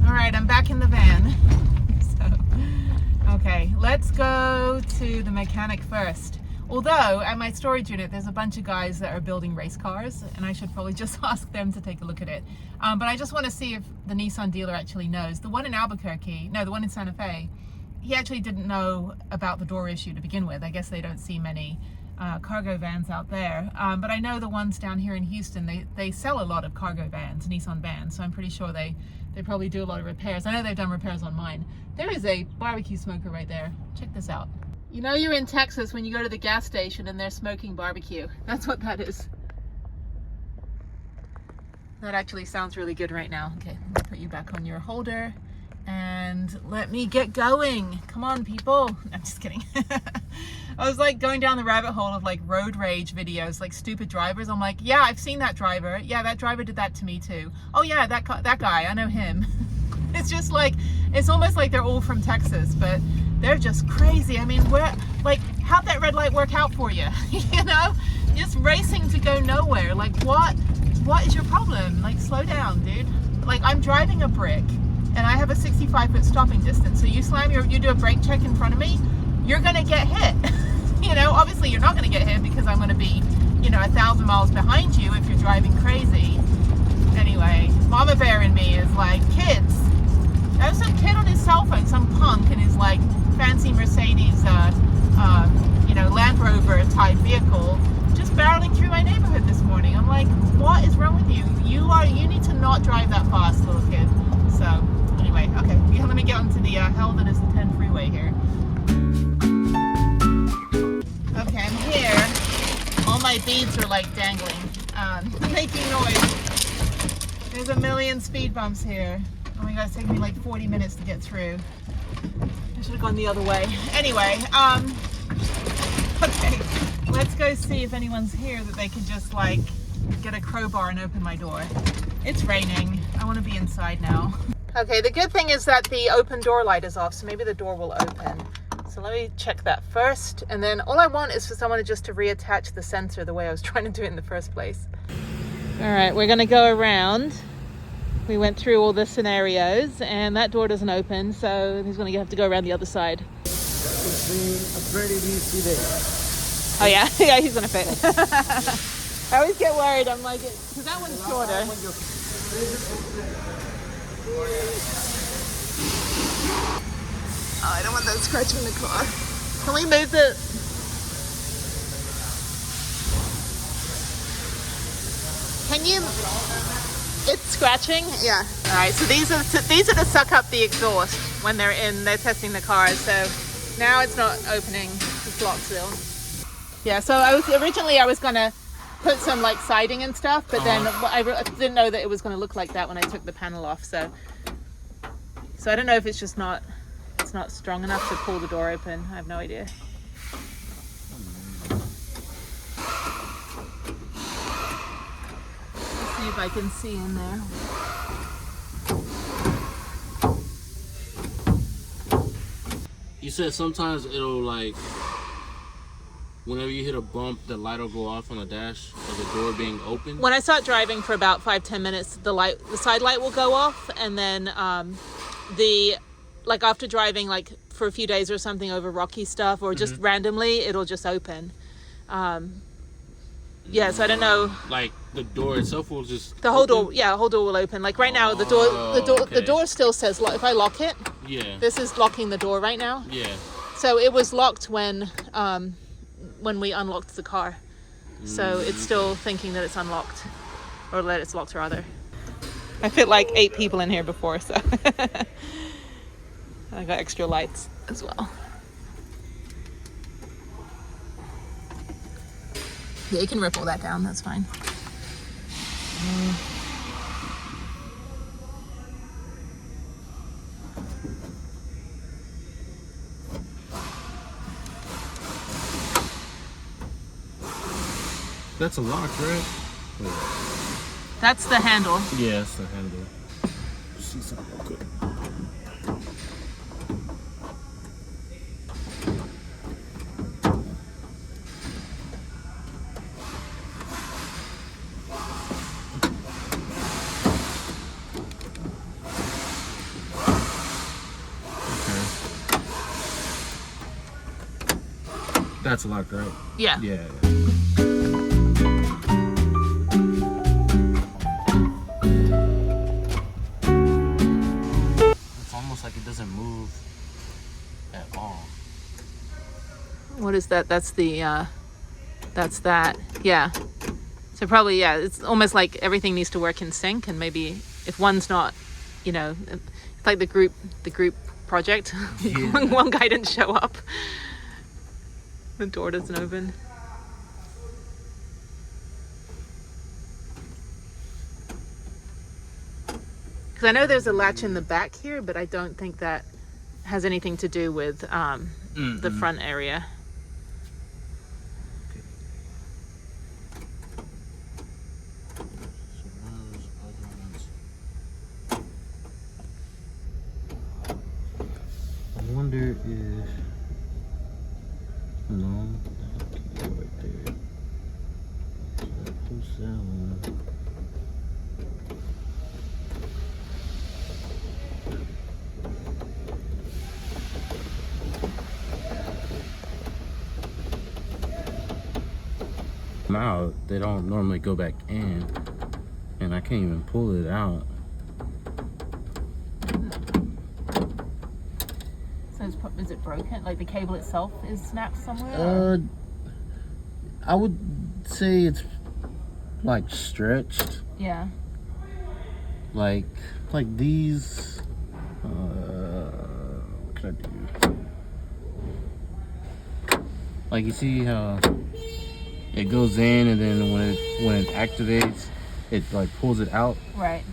All right, I'm back in the van. Okay, let's go to the mechanic first. Although at my storage unit, there's a bunch of guys that are building race cars, and I should probably just ask them to take a look at it. But I just want to see if the Nissan dealer actually knows. The one in Albuquerque, no, the one in Santa Fe, he actually didn't know about the door issue to begin with. I guess they don't see many cargo vans out there. But I know the ones down here in Houston, they sell a lot of cargo vans, Nissan vans, so I'm pretty sure they probably do a lot of repairs. I know they've done repairs on mine. There is a barbecue smoker right there. Check this out. You know you're in Texas when you go to the gas station and they're smoking barbecue. That's what that is. That actually sounds really good right now. Okay, let me put you back on your holder and let me get going. Come on, people. I'm just kidding. I was like going down the rabbit hole of like road rage videos, like stupid drivers. I'm like, yeah, I've seen that driver. Yeah, that driver did that to me too. Oh yeah, that guy, I know him. It's just like, it's almost like they're all from Texas, but they're just crazy. I mean, how'd that red light work out for you? You know, just racing to go nowhere. Like, what is your problem? Like, slow down, dude. Like, I'm driving a brick and I have a 65-foot stopping distance. So you do a brake check in front of me, you're gonna get hit. You know, obviously you're not gonna get hit because I'm gonna be, 1,000 miles behind you if you're driving crazy. Anyway, Mama Bear in me is like, kids. There was some kid on his cell phone, some punk in his like fancy Mercedes, Land Rover type vehicle, just barreling through my neighborhood this morning. I'm like, what is wrong with you? You need to not drive that fast, little kid. So anyway, okay, let me get onto the hell that is the 10 freeway here. Okay, I'm here. All my beads are like dangling, making noise. There's a million speed bumps here. Oh my god, it's taking me like 40 minutes to get through. I should have gone the other way. Anyway, okay, let's go see if anyone's here that they can just like get a crowbar and open my door. It's raining. I want to be inside now. Okay, the good thing is that the open door light is off, so maybe the door will open. So let me check that first. And then all I want is for someone to reattach the sensor the way I was trying to do it in the first place. All right, we're going to go around. We went through all the scenarios and that door doesn't open, so he's going to have to go around the other side. It's been a pretty busy day. Oh yeah? Yeah, he's going to fit. I always get worried. I'm like, because that one's shorter. Oh, I don't want that scratching the car. Can we move the... Can you... It's scratching? Yeah. All right, so these are to suck up the exhaust when they're testing the cars. So now it's not opening. It's locked still. Yeah, so I was going to put some like siding and stuff, but then I didn't know that it was going to look like that when I took the panel off. So I don't know if it's not strong enough to pull the door open. I have no idea. See if I can see in there. You said sometimes it'll like, whenever you hit a bump, the light will go off on the dash of the door being open. When I start driving for about 5-10 minutes, the side light will go off, and then after driving like for a few days or something over rocky stuff or just randomly, it'll just open. So I don't know. Like the door itself will just the whole door. Yeah, the whole door will open. Like right now, the door still says lock. If I lock it, this is locking the door right now. Yeah. So it was locked when we unlocked the car. So it's still thinking that it's unlocked, or that it's locked rather. I fit like 8 people in here before, so I got extra lights as well. Yeah, you can rip all that down, that's fine. That's a lock, right? Wait. That's the handle. Yeah, that's the handle. See something real quick. That's locked, right? Yeah. Yeah. It's almost like it doesn't move at all. What is that? That's the, that's that. Yeah. So probably, yeah, it's almost like everything needs to work in sync, and maybe if one's not, you know, it's like the group project. Yeah. One guy didn't show up. The door doesn't open. Because I know there's a latch in the back here, but I don't think that has anything to do with the front area. I wonder if no, okay, right there. So push that one. Out, they don't normally go back in, and I can't even pull it out. So is it broken? Like the cable itself is snapped somewhere? I would say it's like stretched. Yeah. Like these. What can I do? Like you see how it goes in, and then when it activates, it like pulls it out. Right.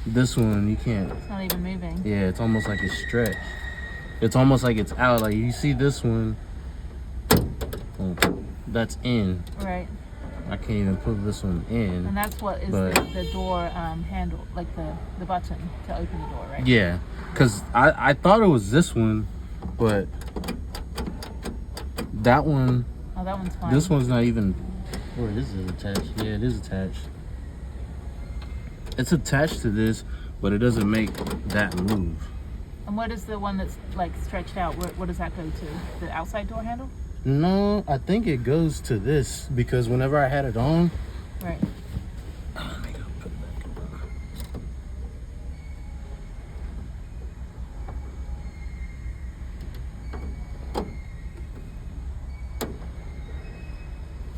This one you can't. It's not even moving. Yeah, it's almost like it's stretched. It's almost like it's out. Like you see this one, oh, that's in. Right. I can't even put this one in. And that's what is the door handle, like the button to open the door, right? Yeah, because I thought it was this one, but that one. Oh, that one's fine. This one's not even. Or this is attached. Yeah, it is attached. It's attached to this, but it doesn't make that move. And what is the one that's like stretched out? What does that go to? The outside door handle? No, I think it goes to this because whenever I had it on. Right. Let me go put it back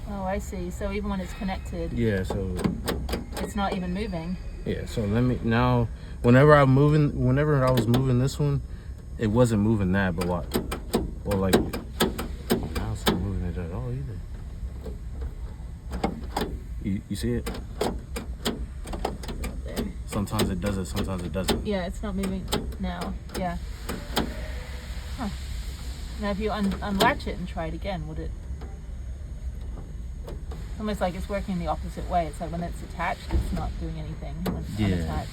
on. Oh, I see. So even when it's connected, Yeah, so. it's not even moving. Yeah, so let me now. Whenever I was moving this one, it wasn't moving that, but what? Well, like, now it's not moving it at all either. You see it? There. Sometimes it does it, sometimes it doesn't. Yeah, it's not moving now. Yeah. Huh. Now, if you unlatch it and try it again, would it? It's almost like it's working the opposite way. It's like when it's attached, it's not doing anything. When it's unattached.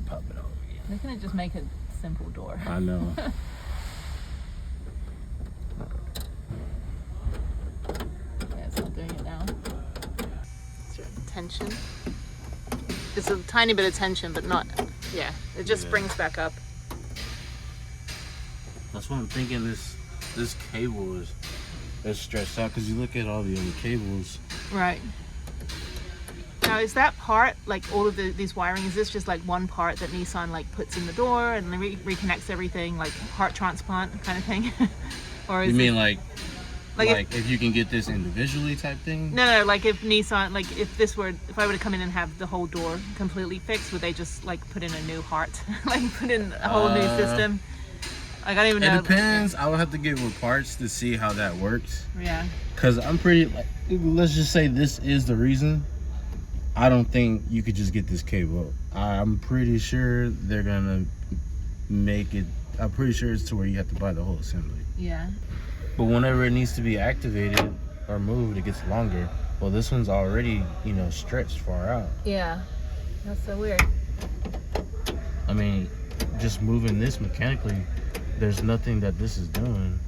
Pop it over again. They're gonna just make a simple door. I know. Yeah, it's not doing it now. Is there tension? There's a tiny bit of tension, but not. Yeah, it just springs back up. That's what I'm thinking. This cable is stretched out because you look at all the other cables. Right. Now, is that part, like all of these wiring, is this just like one part that Nissan like puts in the door and then reconnects everything, like heart transplant kind of thing? Or is You mean it, like if you can get this individually type thing? no, like if Nissan, like if I were to come in and have the whole door completely fixed, would they just like put in a new heart, like put in a whole new system? Like I don't even know. It depends. I would have to get with parts to see how that works. Yeah. Cause I'm pretty like, let's just say this is the reason. I don't think you could just get this cable. I'm pretty sure they're gonna make it. I'm pretty sure it's to where you have to buy the whole assembly. Yeah. But whenever it needs to be activated or moved, it gets longer. Well, this one's already, stretched far out. Yeah. That's so weird. I mean, just moving this mechanically, there's nothing that this is doing.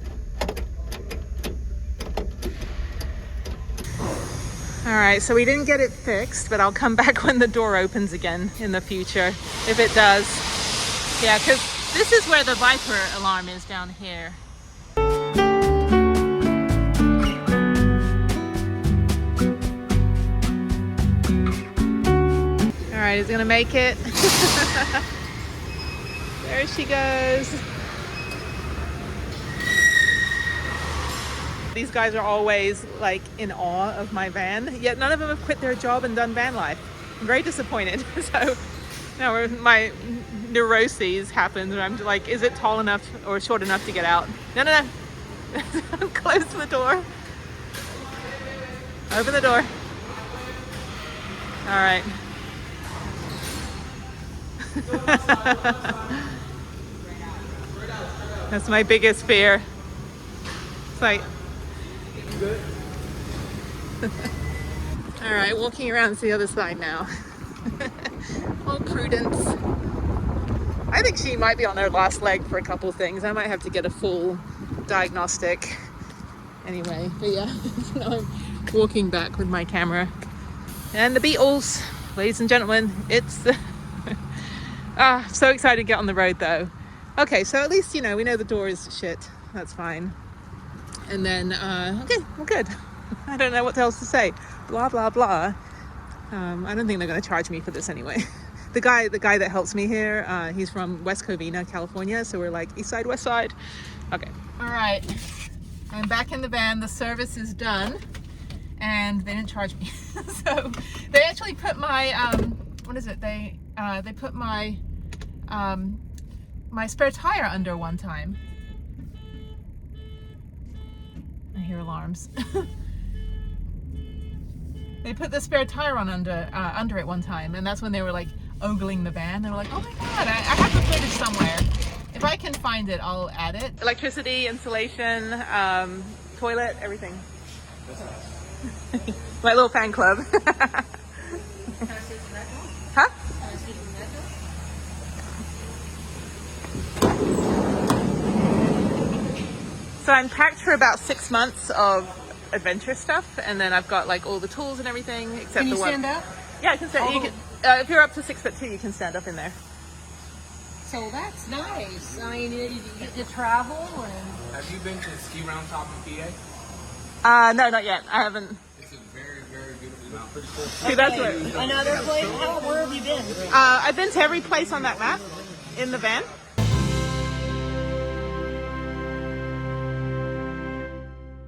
All right, so we didn't get it fixed, but I'll come back when the door opens again in the future, if it does. Yeah, because This is where the Viper alarm is down here. All right, he's gonna make it. There she goes. These guys are always like in awe of my van, yet none of them have quit their job and done van life. I'm very disappointed. So now my neuroses happens and I'm like, is it tall enough or short enough to get out? No. Close the door. Open the door. All right. That's my biggest fear. It's like, all right, walking around to the other side now. Oh, Prudence. I think she might be on her last leg for a couple of things. I might have to get a full diagnostic anyway. But yeah, now I'm walking back with my camera. And the Beatles, ladies and gentlemen, it's so excited to get on the road though. Okay, so at least, you know, we know the door is shit. That's fine. And then, okay, well, good. I don't know what else to say. Blah, blah, blah. I don't think they're going to charge me for this anyway. The guy that helps me here, he's from West Covina, California. So we're like east side, west side. Okay. All right. I'm back in the van. The service is done. And they didn't charge me. So they actually put my, what is it? They put my, my spare tire under one time. I hear alarms. They put the spare tire on under it one time, and that's when they were like ogling the van. They were like, oh my god, I have the footage somewhere. If I can find it, I'll add it. Electricity, insulation, toilet, everything. My little fan club. Huh? So I'm packed for about 6 months of adventure stuff, and then I've got like all the tools and everything except Can you the one. stand up? Yeah, I can stand. You can, if you're up to 6'2", you can stand up in there. So that's nice. I mean, you get to travel and. Have you been to Ski Round Top in PA? No, not yet. I haven't. It's a very, very beautiful mountain. Pretty cool. See, that's where. Another place? Where have you been? I've been to every place on that map in the van.